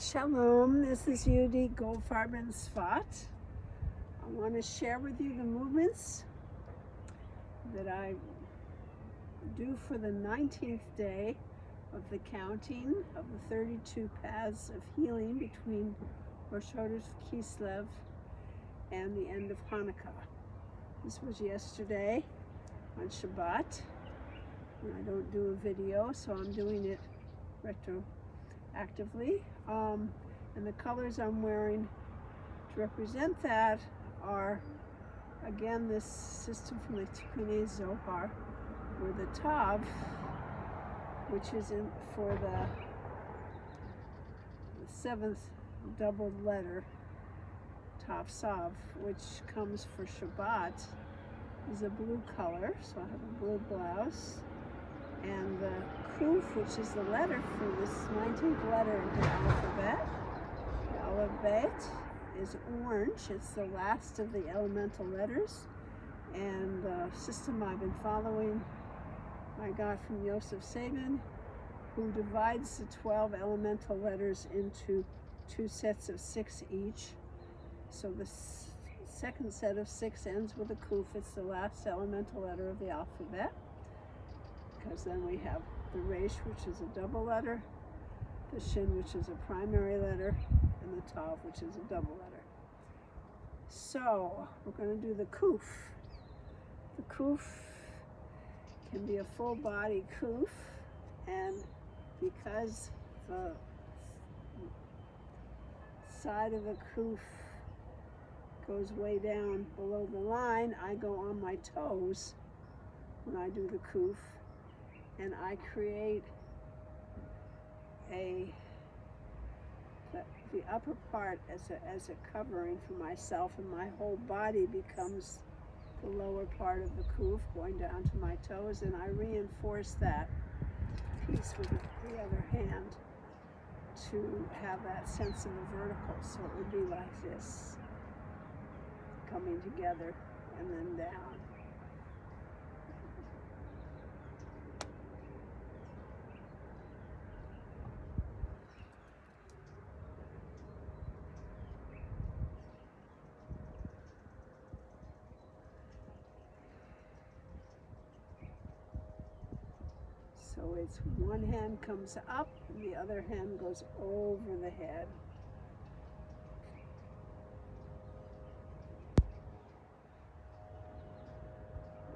Shalom, this is Yehudit Goldfarb and Sfat. I want to share with you the movements that I do for the 19th day of the counting of the 32 paths of healing between Rosh Chodesh Kislev and the end of Hanukkah. This was yesterday on Shabbat, and I don't do a video, so I'm doing it retroactively. And the colors I'm wearing to represent that are, again, this system from the Tikkunei Zohar, where the Tav, which is for the seventh doubled letter, Tav Sav, which comes for Shabbat, is a blue color, so I have a blue blouse. And the kuf, which is the letter for this 19th letter of the alphabet, the Aleph Bet, is orange. It's the last of the elemental letters. And the system I've been following, I got from Yosef Sabin, who divides the 12 elemental letters into two sets of 6 each. So the second set of 6 ends with a kuf. It's the last elemental letter of the alphabet. Because then we have the resh, which is a double letter, the shin, which is a primary letter, and the tav, which is a double letter. So we're going to do the kuf. The kuf can be a full body kuf, and because the side of the kuf goes way down below the line, I go on my toes when I do the kuf. And I create the upper part as a covering for myself, and my whole body becomes the lower part of the kuf, going down to my toes, and I reinforce that piece with the other hand to have that sense of a vertical. So it would be like this, coming together and then down. So it's one hand comes up and the other hand goes over the head.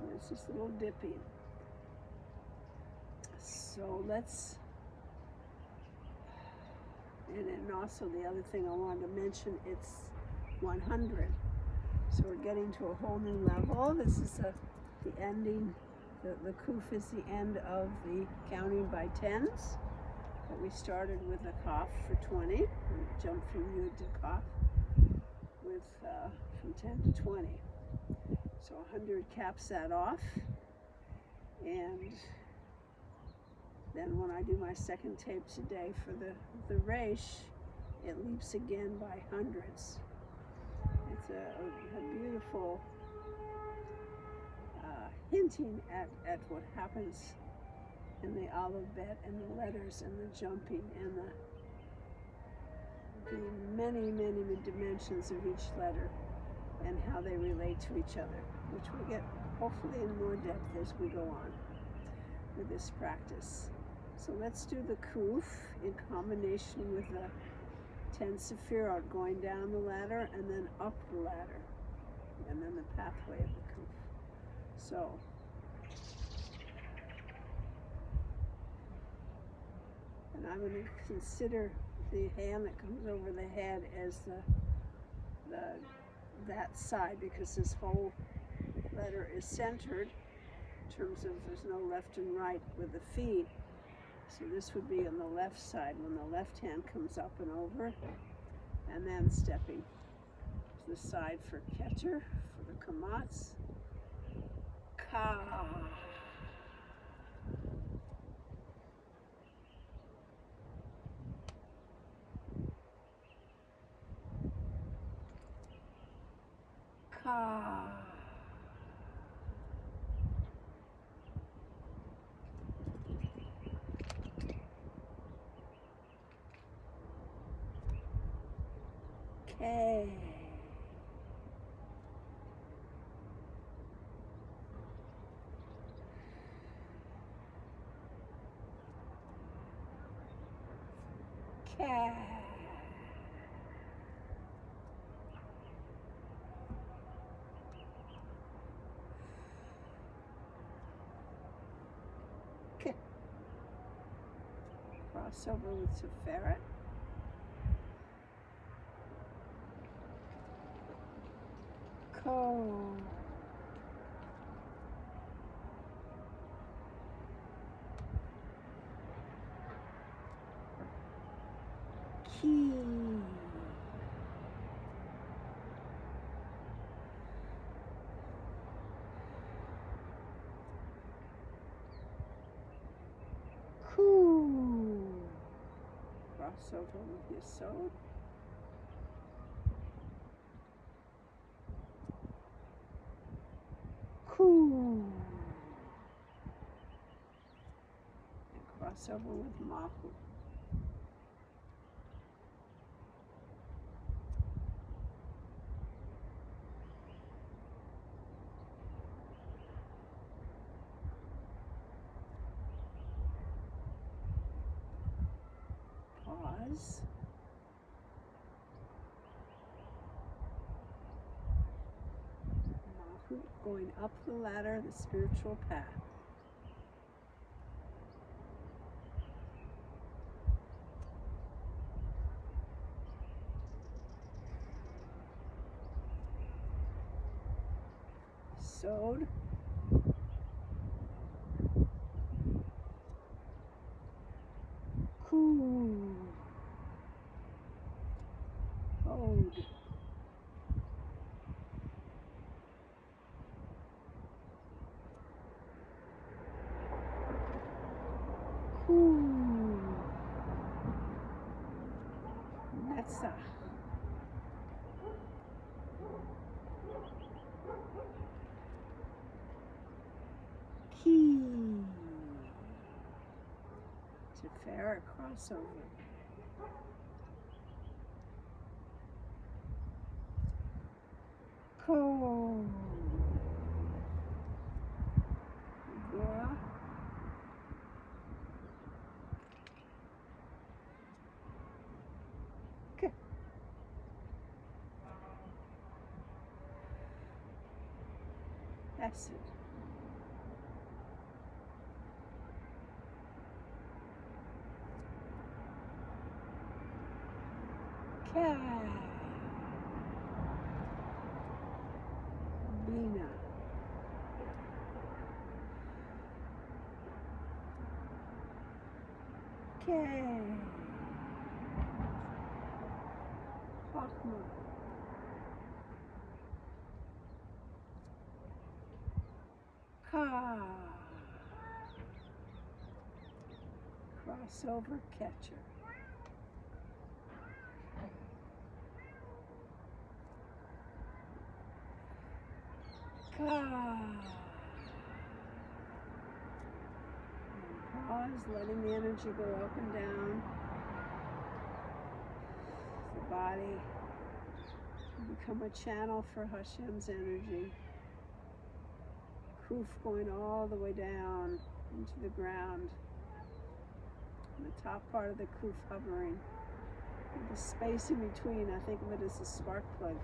And it's just a little dipping. So let's, and then also the other thing I wanted to mention, it's 100. So we're getting to a whole new level. This is the ending. The kuf is the end of the counting by tens, but we started with a kaf for 20, and jumped from yud to kaf with from 10 to 20. So 100 caps that off, and then when I do my second tape today for the resh, it leaps again by hundreds. It's a beautiful hinting at what happens in the Aleph Bet and the letters and the jumping and the many dimensions of each letter and how they relate to each other, which we get hopefully in more depth as we go on with this practice. So let's do the kuf in combination with the 10 Sefirot, going down the ladder and then up the ladder, and then the pathway of the kuf. So, and I'm going to consider the hand that comes over the head as that side, because this whole letter is centered in terms of there's no left and right with the feet. So this would be on the left side when the left hand comes up and over, and then stepping to the side for Keter, for the Kamatz. Ka. Ka. Hey. Cat. K. Crossover with Sefirah. Ko. Key. Cool. Crossover with Yesod. Cool. And crossover with Mahu. Pause. Mahu, going up the ladder, the spiritual path. Sod. Cool. Hold. Cool. Netzach. Key. Sefirah crossover. Ko. Gora. K. Acid. Cat. Bina. K. Chachma. Ka. Crossover catcher. Ka. And pause, letting the energy go up and down the body. Become a channel for HaShem's energy. Kuf going all the way down into the ground. And the top part of the kuf hovering. With the space in between, I think of it as a spark plug.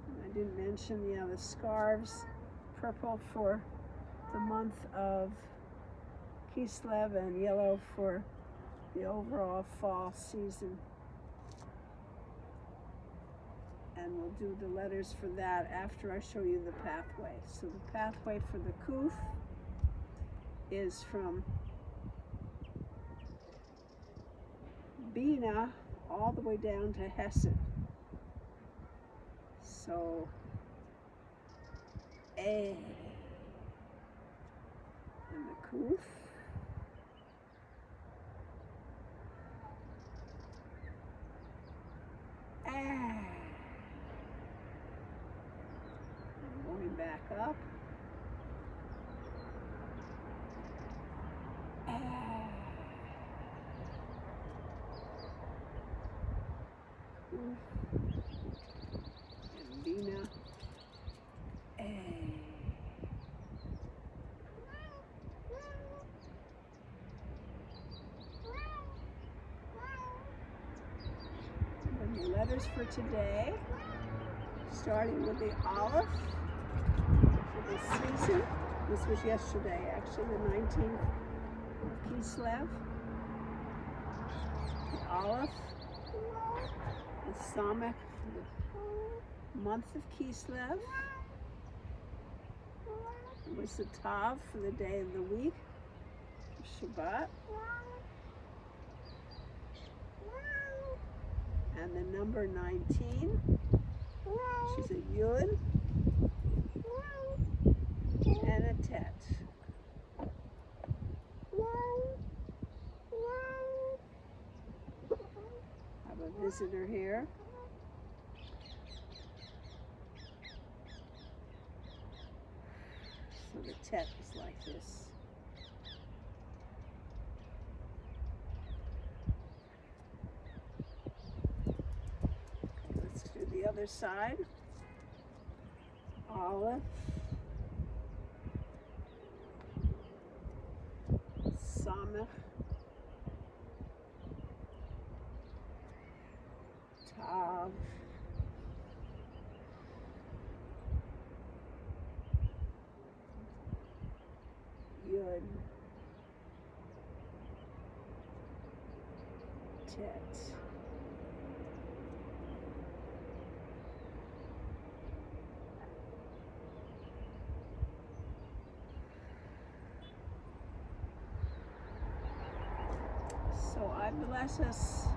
And I didn't mention the scarves, purple for the month of Kislev and yellow for the overall fall season. And we'll do the letters for that after I show you the pathway. So the pathway for the kuf is from Bina all the way down to Hesed. So A and the kuf. Going back up. and Bina A. And the letters for today, starting with the Aleph for this season. This was yesterday, actually, the 19th of Kislev. The Aleph, the Samech for the month of Kislev. It was the Tav for the day of the week, Shabbat. And the number 19, which is a Yud and a Tet. I have a visitor here. So the Tet is like this. Let's do the other side. Aleph, Samech, Tav, Yud, Tet. So I bless us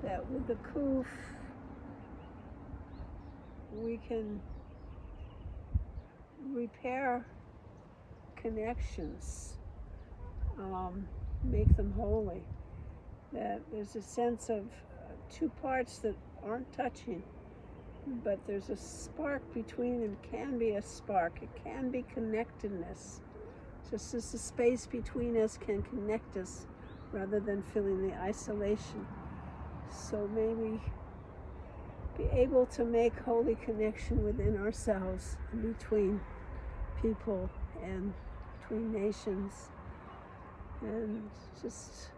that with the Kuf we can repair connections, make them holy. That there's a sense of two parts that aren't touching, but there's a spark between them. Can be a spark. It can be connectedness. Just as the space between us can connect us rather than feeling the isolation. So may we be able to make holy connection within ourselves and between people and between nations, and just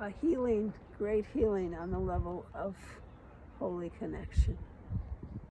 a healing, great healing on the level of holy connection.